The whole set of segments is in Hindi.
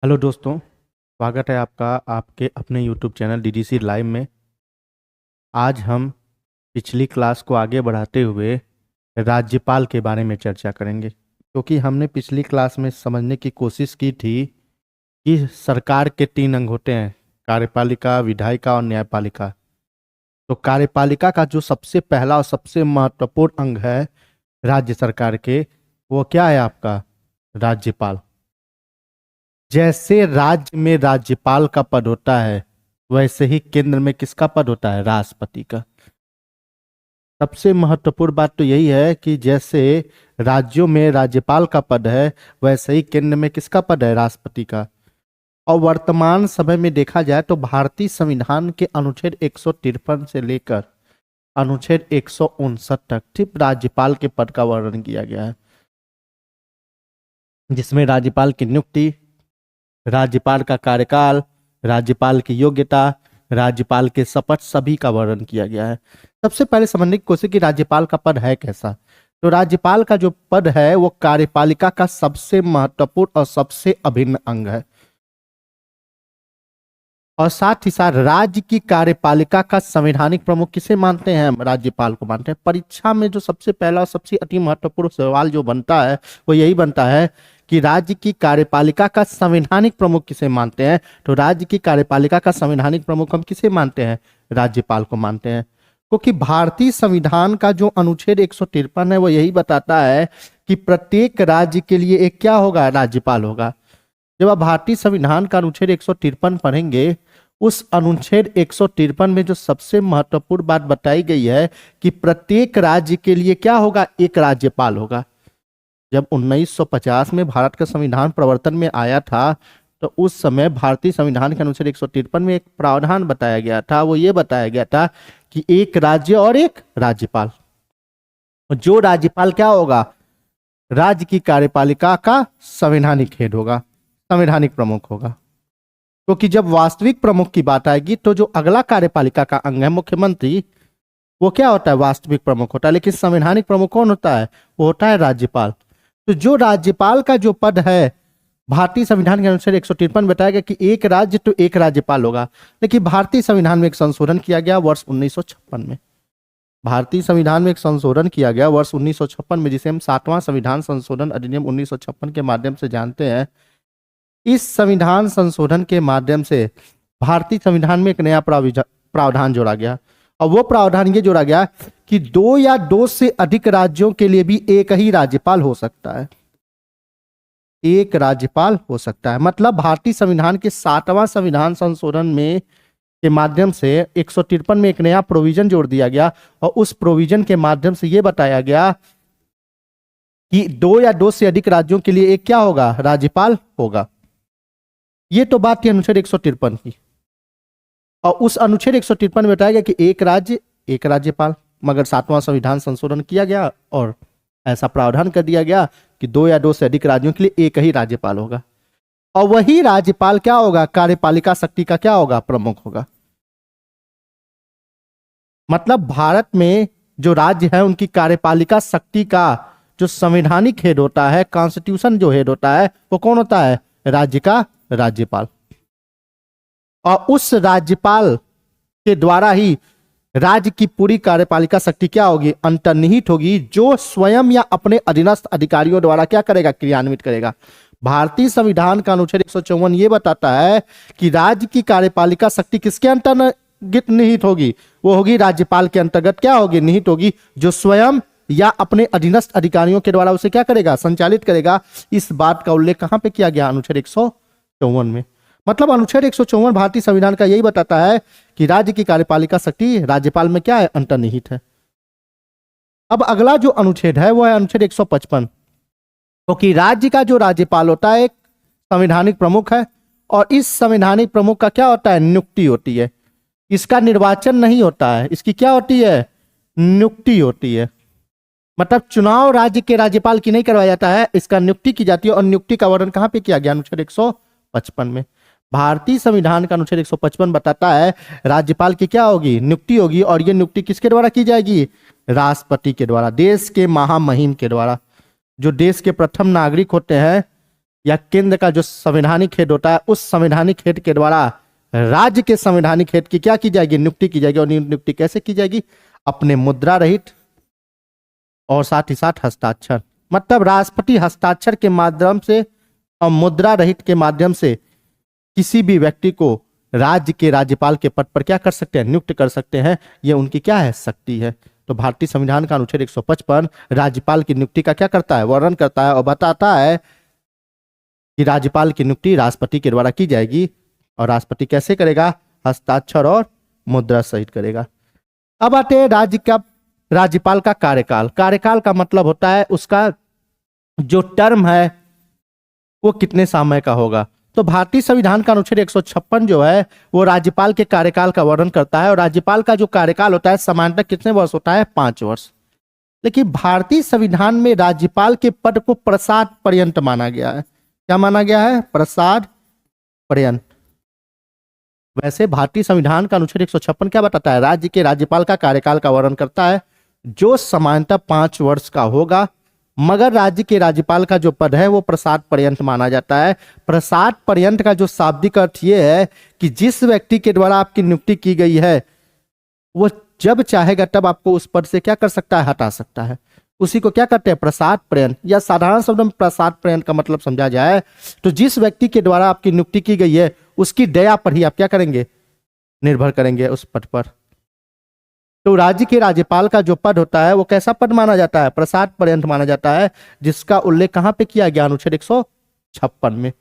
हेलो दोस्तों, स्वागत है आपका आपके अपने यूट्यूब चैनल डीडीसी लाइव में। आज हम पिछली क्लास को आगे बढ़ाते हुए राज्यपाल के बारे में चर्चा करेंगे, क्योंकि हमने पिछली क्लास में समझने की कोशिश की थी कि सरकार के 3 अंग होते हैं: कार्यपालिका, विधायिका और न्यायपालिका। तो कार्यपालिका का जो सबसे पहला और सबसे महत्वपूर्ण अंग है राज्य सरकार के, वो क्या है? आपका राज्यपाल। जैसे राज्य में राज्यपाल का पद होता है, वैसे ही केंद्र में किसका पद होता है? राष्ट्रपति का। सबसे महत्वपूर्ण बात तो यही है कि जैसे राज्यों में राज्यपाल का पद है, वैसे ही केंद्र में किसका पद है? राष्ट्रपति का। और वर्तमान समय में देखा जाए तो भारतीय संविधान के अनुच्छेद 153 से लेकर अनुच्छेद 159 तक सिर्फ राज्यपाल के पद का वर्णन किया गया है, जिसमें राज्यपाल की नियुक्ति, राज्यपाल का कार्यकाल, राज्यपाल की योग्यता, राज्यपाल के शपथ सभी का वर्णन किया गया है। सबसे पहले समझने की कोशिश की राज्यपाल का पद है कैसा। तो राज्यपाल का जो पद है वो कार्यपालिका का सबसे महत्वपूर्ण और सबसे अभिन्न अंग है, और साथ ही साथ राज्य की कार्यपालिका का संवैधानिक प्रमुख किसे मानते हैं? हम राज्यपाल को मानते हैं। परीक्षा में जो सबसे पहला और सबसे अति महत्वपूर्ण सवाल जो बनता है वो यही बनता है कि राज्य की कार्यपालिका का संवैधानिक प्रमुख किसे मानते हैं। तो राज्य की कार्यपालिका का संवैधानिक प्रमुख हम किसे मानते हैं? राज्यपाल को मानते हैं, क्योंकि भारतीय संविधान का जो अनुच्छेद 153 है वो यही बताता है कि प्रत्येक राज्य के लिए एक क्या होगा? राज्यपाल होगा। जब आप भारतीय संविधान का अनुच्छेद 153 पढ़ेंगे, उस अनुच्छेद 153 में जो सबसे महत्वपूर्ण बात बताई गई है कि प्रत्येक राज्य के लिए क्या होगा? एक राज्यपाल होगा। जब 1950 में भारत का संविधान प्रवर्तन में आया था, तो उस समय भारतीय संविधान के अनुच्छेद 153 में एक प्रावधान बताया गया था। वो ये बताया गया था कि एक राज्य और एक राज्यपाल। जो राज्यपाल क्या होगा? राज्य की कार्यपालिका का संवैधानिक हेड होगा, संवैधानिक प्रमुख होगा। क्योंकि जब वास्तविक प्रमुख की बात आएगी तो जो अगला कार्यपालिका का अंग है मुख्यमंत्री, वो क्या होता है? वास्तविक प्रमुख होता है। लेकिन संवैधानिक प्रमुख कौन होता है? वो होता है राज्यपाल। तो जो राज्यपाल का जो पद है, भारतीय संविधान के अनुसार 153 बताया गया कि एक राज्य तो एक राज्यपाल होगा। लेकिन भारतीय संविधान में एक संशोधन किया गया वर्ष 1956 में। भारतीय संविधान में एक संशोधन किया गया वर्ष 1956 में, जिसे हम 7वां संविधान संशोधन अधिनियम 1956 के माध्यम से जानते हैं। इस संविधान संशोधन के माध्यम से भारतीय संविधान में एक नया प्रावधान जोड़ा गया, और वो प्रावधान ये जोड़ा गया कि 2 या 2 से अधिक राज्यों के लिए भी एक ही राज्यपाल हो सकता है। एक राज्यपाल हो सकता है। मतलब भारतीय संविधान के 7वां संविधान संशोधन में के माध्यम से 153 में एक नया प्रोविजन जोड़ दिया गया, और उस प्रोविजन के माध्यम से यह बताया गया कि 2 या 2 से अधिक राज्यों के लिए एक क्या होगा? राज्यपाल होगा। ये तो बात थी अनुच्छेद 153 की, और उस अनुच्छेद 153 में बताया गया कि एक राज्य एक राज्यपाल। मगर 7वां संविधान संशोधन किया गया और ऐसा प्रावधान कर दिया गया कि 2 या 2 से अधिक राज्यों के लिए एक ही राज्यपाल होगा, और वही राज्यपाल क्या होगा? कार्यपालिका शक्ति का क्या होगा? प्रमुख होगा। मतलब भारत में जो राज्य है उनकी कार्यपालिका शक्ति का जो संवैधानिक हेड होता है, कॉन्स्टिट्यूशन जो हेड होता है, वो कौन होता है? राज्य का राज्यपाल। और उस राज्यपाल के द्वारा ही राज्य की पूरी कार्यपालिका शक्ति क्या होगी? अंतर्निहित होगी, जो स्वयं या अपने अधीनस्थ अधिकारियों द्वारा क्या करेगा? क्रियान्वित करेगा। भारतीय संविधान का अनुच्छेद 154 ये बताता है कि राज्य की कार्यपालिका शक्ति किसके अंतर्गत निहित होगी? वो होगी राज्यपाल के अंतर्गत क्या होगी? निहित होगी, जो स्वयं या अपने अधीनस्थ अधिकारियों के द्वारा उसे क्या करेगा? संचालित करेगा। इस बात का उल्लेख कहां पे किया गया? अनुच्छेद 154 में। मतलब अनुच्छेद 154 भारतीय संविधान का यही बताता है कि राज्य की कार्यपालिका शक्ति राज्यपाल में क्या है? अंतर्निहित है। अब अगला जो अनुच्छेद है वो है अनुच्छेद 155, क्योंकि राज्य का जो राज्यपाल होता है एक संवैधानिक प्रमुख है, और इस संवैधानिक प्रमुख का क्या होता है? नियुक्ति होती है। इसका निर्वाचन नहीं होता है, इसकी क्या होती है? नियुक्ति होती है। मतलब चुनाव राज्य के राज्यपाल की नहीं करवाया जाता है, इसका नियुक्ति की जाती है। और नियुक्ति का वर्णन कहां पे किया गया? अनुच्छेद 155 में। भारतीय संविधान का अनुच्छेद 155 बताता है राज्यपाल की क्या होगी? नियुक्ति होगी, और ये नियुक्ति किसके द्वारा की जाएगी? राष्ट्रपति के द्वारा, देश के महामहिम के द्वारा। जो देश के प्रथम नागरिक होते हैं या केंद्र का जो संवैधानिक हेड होता है, उस संवैधानिक हेड के द्वारा राज्य के संवैधानिक हेड की क्या की जाएगी, नियुक्ति की जाएगी। और नियुक्ति कैसे की जाएगी, अपने मुद्रा रहित और साथ ही साथ हस्ताक्षर, मतलब राष्ट्रपति हस्ताक्षर के माध्यम से और मुद्रा रहित के माध्यम से किसी भी व्यक्ति को राज्य के राज्यपाल के पद पर क्या कर सकते हैं, नियुक्त कर सकते हैं। ये उनकी क्या है, शक्ति है। तो भारतीय संविधान का अनुच्छेद 155 राज्यपाल की नियुक्ति का क्या करता है, वर्णन करता है और बताता है कि राज्यपाल की नियुक्ति राष्ट्रपति के द्वारा की जाएगी। और राष्ट्रपति कैसे करेगा, हस्ताक्षर और मुद्रा सहित करेगा। अब आते हैं राज्यपाल का कार्यकाल। कार्यकाल का मतलब होता है उसका जो टर्म है वो कितने समय का होगा। तो भारतीय संविधान का अनुच्छेद 156 जो है वो राज्यपाल के कार्यकाल का वर्णन करता है। और राज्यपाल का जो कार्यकाल होता है सामान्यतः कितने वर्ष होता है, 5 वर्ष। लेकिन भारतीय संविधान में राज्यपाल के पद को प्रसाद पर्यंत माना गया है। क्या माना गया है, प्रसाद पर्यंत। वैसे भारतीय संविधान का अनुच्छेद 156 क्या बताता है, राज्य के राज्यपाल का कार्यकाल का वर्णन करता है जो सामान्यतः 5 वर्ष का होगा, मगर राज्य के राज्यपाल का जो पद है वो प्रसाद पर्यंत माना जाता है। प्रसाद पर्यंत का जो शाब्दिक अर्थ ये है कि जिस व्यक्ति के द्वारा आपकी नियुक्ति की गई है वो जब चाहेगा तब आपको उस पद से क्या कर सकता है, हटा सकता है। उसी को क्या कहते हैं, प्रसाद पर्यंत। या साधारण शब्द में प्रसाद पर्यंत का मतलब समझा जाए तो जिस व्यक्ति के द्वारा आपकी नियुक्ति की गई है उसकी दया पर ही आप क्या करेंगे, निर्भर करेंगे उस पद पर। तो राज्य के राज्यपाल का जो पद होता है वो कैसा पद माना जाता है, प्रसाद पर्यंत माना जाता है, जिसका उल्लेख कहां पे किया गया, अनुच्छेद 156 में।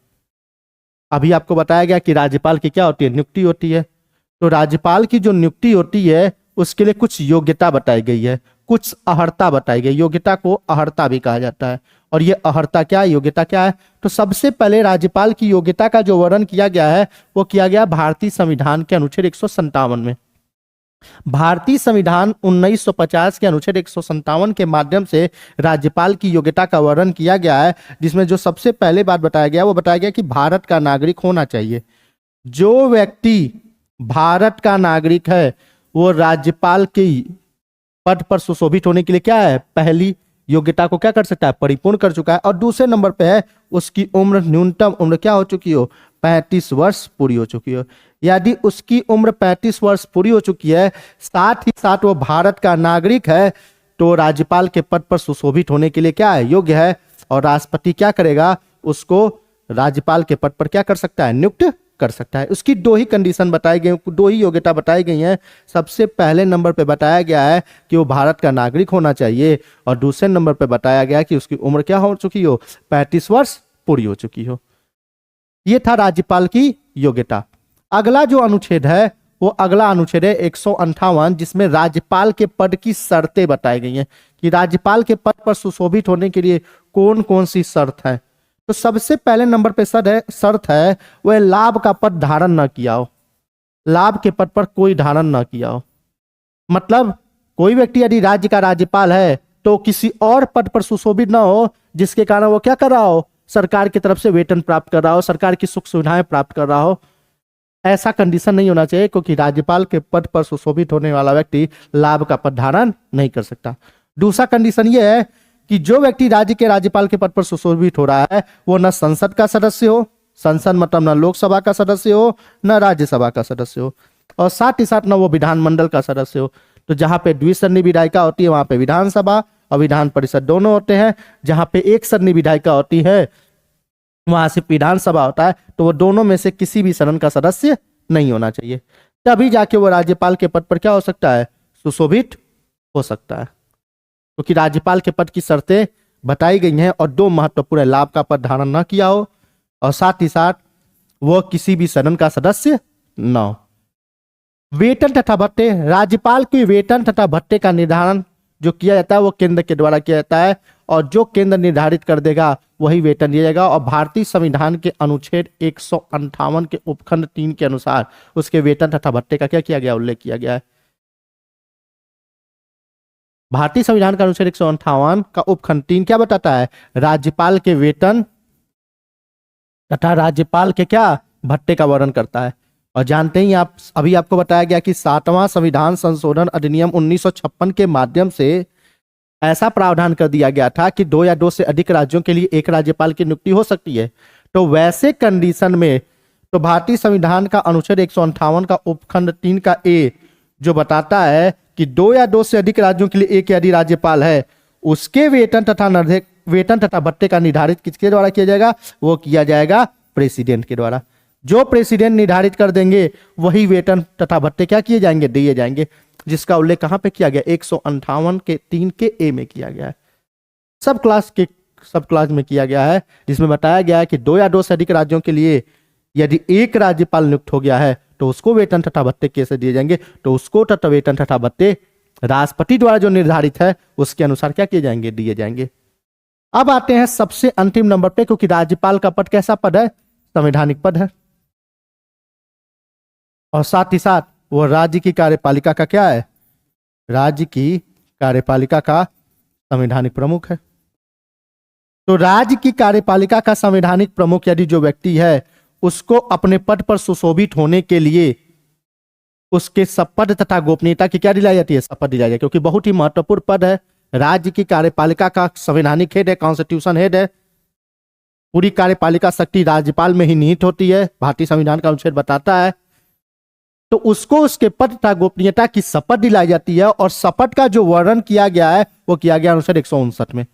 अभी आपको बताया गया कि राज्यपाल की क्या होती है, नियुक्ति होती है। तो राज्यपाल की जो नियुक्ति होती है उसके लिए कुछ योग्यता बताई गई है, कुछ अर्हता बताई गई। योग्यता को अर्हता भी कहा जाता है। और ये अर्हता क्या है, योग्यता क्या है, तो सबसे पहले राज्यपाल की योग्यता का जो वर्णन किया गया है वो किया गया भारतीय संविधान के अनुच्छेद 157 में। भारतीय संविधान 1950 के अनुच्छेद 157 के माध्यम से राज्यपाल की योग्यता का वर्णन किया गया है, जिसमें जो सबसे पहले बात बताया गया वो बताया गया कि भारत का नागरिक होना चाहिए। जो व्यक्ति भारत का नागरिक है वो राज्यपाल के पद पर सुशोभित होने के लिए क्या है, पहली योग्यता को क्या कर सकता है, परिपूर्ण कर चुका है। और दूसरे नंबर पे है उसकी उम्र, न्यूनतम उम्र क्या हो चुकी हो, 35 वर्ष पूरी हो चुकी हो। यदि उसकी उम्र 35 वर्ष पूरी हो चुकी है, साथ ही साथ वो भारत का नागरिक है, तो राज्यपाल के पद पर सुशोभित होने के लिए क्या है, योग्य है। और राष्ट्रपति क्या करेगा, उसको राज्यपाल के पद पर क्या कर सकता है, नियुक्त कर सकता है। उसकी 2 ही कंडीशन बताई गई, 2 ही योग्यता बताई गई हैं। सबसे पहले नंबर पे बताया गया है कि वो भारत का नागरिक होना चाहिए, और दूसरे नंबर पे बताया गया कि उसकी उम्र क्या हो चुकी हो, 35 वर्ष पूरी हो चुकी हो। ये था राज्यपाल की योग्यता। अगला जो अनुच्छेद है वो अगला अनुच्छेद है 158, जिसमें राज्यपाल के पद की शर्तें बताई गई हैं कि राज्यपाल के पद पर सुशोभित होने के लिए कौन कौन सी शर्त है। तो सबसे पहले नंबर पे शर्त है वह लाभ का पद धारण न किया हो, लाभ के पद पर कोई धारण न किया हो। मतलब कोई व्यक्ति यदि राज्य का राज्यपाल है तो किसी और पद पर सुशोभित न हो जिसके कारण वो क्या कर रहा हो, सरकार की तरफ से वेतन प्राप्त कर रहा हो, सरकार की सुख सुविधाएं प्राप्त कर रहा हो। ऐसा कंडीशन नहीं होना चाहिए, क्योंकि राज्यपाल के पद पर सुशोभित होने वाला व्यक्ति लाभ का पद धारण नहीं कर सकता। दूसरा कंडीशन यह है कि जो व्यक्ति राज्य के राज्यपाल के पद पर सुशोभित हो रहा है वो न संसद का सदस्य हो, संसद मतलब न लोकसभा का सदस्य हो न राज्यसभा का सदस्य हो, और साथ ही साथ न वो विधानमंडल का सदस्य हो। तो जहां पे द्विसदनी विधायिका होती है वहां पे विधानसभा और विधान परिषद दोनों होते हैं। जहां पे एक सदनी विधायिका होती है वहां सिर्फ विधानसभा होता है, तो वो दोनों में से किसी भी सदन का सदस्य नहीं होना चाहिए, तभी जाके वो राज्यपाल के पद पर क्या हो सकता है, सुशोभित हो सकता है। क्योंकि राज्यपाल के पद की शर्तें बताई गई हैं, और 2 महत्वपूर्ण, लाभ का पद धारण न किया हो और साथ ही साथ वह किसी भी सदन का सदस्य न हो। वेतन तथा भत्ते, राज्यपाल के वेतन तथा भत्ते का निर्धारण जो किया जाता है वो केंद्र के द्वारा किया जाता है, और जो केंद्र निर्धारित कर देगा वही वेतन दिया जाएगा। और भारतीय संविधान के अनुच्छेद 158 के उपखंड 3 के अनुसार उसके वेतन तथा भत्ते का क्या किया गया, उल्लेख किया गया है। भारतीय संविधान का अनुच्छेद 158 का उपखंड 3 क्या बताता है, राज्यपाल के वेतन तथा राज्यपाल के क्या, भत्ते का वर्णन करता है। और जानते ही आप, अभी आपको बताया गया कि 7वां संविधान संशोधन अधिनियम 1956 के माध्यम से ऐसा प्रावधान कर दिया गया था कि 2 या 2 से अधिक राज्यों के लिए एक राज्यपाल की नियुक्ति हो सकती है। तो वैसे कंडीशन में तो भारतीय संविधान का अनुच्छेद 158 का उपखंड 3 का ए जो बताता है कि 2 या 2 से अधिक राज्यों के लिए एक या अधिक राज्यपाल है, उसके वेतन तथा भत्ते का निर्धारित किसके द्वारा किया जाएगा? वो किया जाएगा प्रेसिडेंट के द्वारा। जो प्रेसिडेंट निर्धारित कर देंगे वही वेतन तथा भत्ते क्या किए जाएंगे? दिए जाएंगे, जिसका उल्लेख कहां पे किया गया? 158 के 3 के ए में किया गया है। सब क्लास में किया गया है, जिसमें बताया गया है कि 2 या 2 से अधिक राज्यों के लिए यदि एक राज्यपाल नियुक्त हो गया है तो उसको वेतन तथा भत्ते कैसे दिए जाएंगे? तो उसको तथा वेतन तथा भत्ते राष्ट्रपति द्वारा जो निर्धारित है उसके अनुसार क्या किए जाएंगे? दिए जाएंगे। अब आते हैं सबसे अंतिम नंबर पे, क्योंकि राज्यपाल का पद कैसा पद है? संवैधानिक पद है, और साथ ही साथ वो राज्य की कार्यपालिका का क्या है? राज्य की कार्यपालिका का संवैधानिक प्रमुख है। तो राज्य की कार्यपालिका का संवैधानिक प्रमुख यदि जो व्यक्ति है उसको अपने पद पर सुशोभित होने के लिए उसके शपथ तथा गोपनीयता की क्या दिलाई जाती है? शपथ दिलाई जाती है, क्योंकि बहुत ही महत्वपूर्ण पद है। राज्य की कार्यपालिका का संवैधानिक हेड है, कॉन्स्टिट्यूशन हेड है। पूरी कार्यपालिका शक्ति राज्यपाल में ही निहित होती है, भारतीय संविधान का अनुच्छेद बताता है। तो उसको उसके पद तथा गोपनीयता की शपथ दिलाई जाती है, और शपथ का जो वर्णन किया गया है वो किया गया अनुच्छेद 159 में।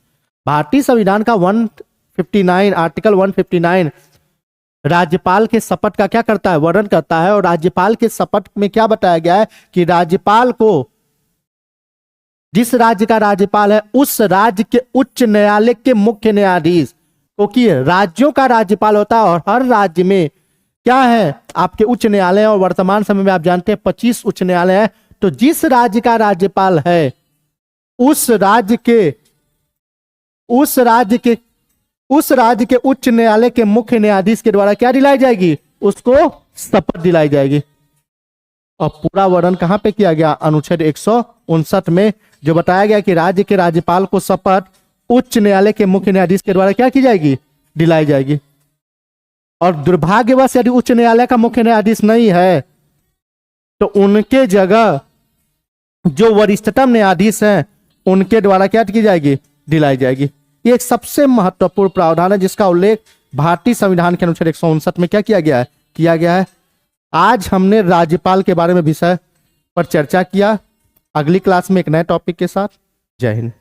भारतीय संविधान का 159 आर्टिकल 159 राज्यपाल के शपथ का क्या करता है? वर्णन करता है। और राज्यपाल के शपथ में क्या बताया गया है कि राज्यपाल को, जिस राज्य का राज्यपाल है उस राज्य के उच्च न्यायालय के मुख्य न्यायाधीश, क्योंकि राज्यों का राज्यपाल होता है और हर राज्य में क्या है? आपके उच्च न्यायालय, और वर्तमान समय में आप जानते हैं 25 उच्च न्यायालय है। तो जिस राज्य का राज्यपाल है उस राज्य के उच्च न्यायालय के मुख्य न्यायाधीश के द्वारा क्या दिलाई जाएगी? उसको शपथ दिलाई जाएगी। और पूरा वर्णन कहां पे किया गया? अनुच्छेद 159 में, जो बताया गया कि राज्य के राज्यपाल को शपथ उच्च न्यायालय के मुख्य न्यायाधीश के द्वारा क्या की जाएगी? दिलाई जाएगी। और दुर्भाग्यवश यदि उच्च न्यायालय का मुख्य न्यायाधीश नहीं है तो उनके जगह जो वरिष्ठतम न्यायाधीश हैं उनके द्वारा क्या की जाएगी? दिलाई जाएगी। ये एक सबसे महत्वपूर्ण प्रावधान है, जिसका उल्लेख भारतीय संविधान के अनुच्छेद 159 में क्या किया गया है। आज हमने राज्यपाल के बारे में विषय पर चर्चा किया। अगली क्लास में एक नए टॉपिक के साथ। जय हिंद।